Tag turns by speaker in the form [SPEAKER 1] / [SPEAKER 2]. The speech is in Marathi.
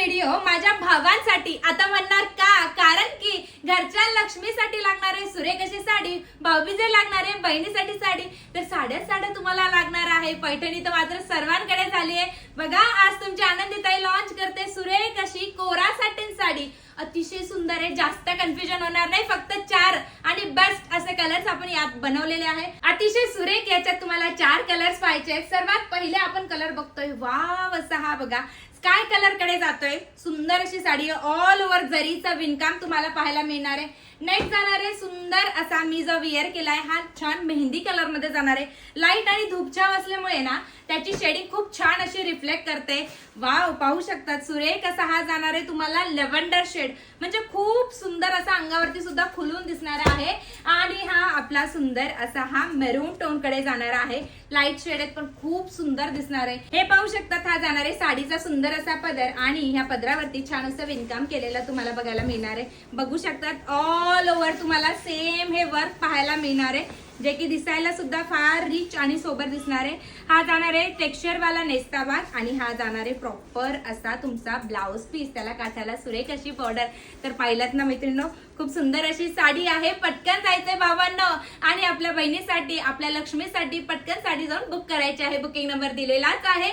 [SPEAKER 1] व्हिडिओ माझ्या भावांसाठी आता म्हणणार का, कारण की घरच्या लक्ष्मीसाठी लागणारे सुरेख अशी साडी, भाऊबीजेला लागणारे बहिणीसाठी साडी, तर साड्या तुम्हाला लागणार आहे। पैठणी तर मात्र सर्वांकडे झाली आहे बघा। आज तुमची आनंदीताई लॉन्च करते सुरेख अशी कोरा सॅटिन साडी, अतिशय सुंदर आहे। जास्त कन्फ्युजन होणार नाही, फक्त 4 आणि बेस्ट असे कलर्स आपण यात बनवलेले आहे। अतिशय सुरेख याच्यात तुम्हाला 4 कलर्स पाहिजे आहेत। सर्वात पहिले आपण कलर बघतोय, वाव असा हा बघा स्काय कलर कडे जातोय। सुंदर अशी साडी, ऑल ओव्हर जरीचं विणकाम तुम्हाला पाहायला मिळणार आहे। नेक्स्ट जाणार आहे सुंदर असा, मी जो विअर केलाय हा छान मेहंदी कलर मध्ये जाणार आहे। लाईट आणि धूपछाव असल्यामुळे ना त्याची शेडिंग खूप छान अशी रिफ्लेक्ट करते। वाव, पाहू शकतात सुरेख असा हा जाणार आहे तुम्हाला लेव्हेंडर शेड, म्हणजे खूप सुंदर असा अंगावरती सुद्धा खुलून दिसणार आहे। आणि हा आपला सुंदर असा हा मेरून टोन कडे जाणार आहे। लाईट शेड आहेत पण खूप सुंदर दिसणार आहे। हे पाहू शकतात हा जाणार आहे साडीचा सुंदर असा पदर, आणि ह्या पदरावरती छान असं विणकाम केलेलं तुम्हाला बघायला मिळणार आहे। बघू शकतात ऑल ओव्हर तुम्हाला सेम हे वर्क पाहायला मिळणार आहे, जे की दिसायला सुद्धा फार रिच आणि सोबर दिसणार आहे। हा जाणार आहे टेक्स्चर वाला नेस्ता भाग, आणि हा जाणार आहे प्रॉपर असा तुमचा ब्लाउज पीस, त्याला काठाला सुरेख अशी बॉर्डर। तर पाहिलात ना मैत्रिणींनो, खूप सुंदर अशी साडी आहे। पटकन जायचंय भावांनो, आणि आपल्या बहिणीसाठी आपल्या लक्ष्मीसाठी पटकन साडी जाऊन बुक करायची आहे। बुकिंग नंबर दिलेलाच आहे।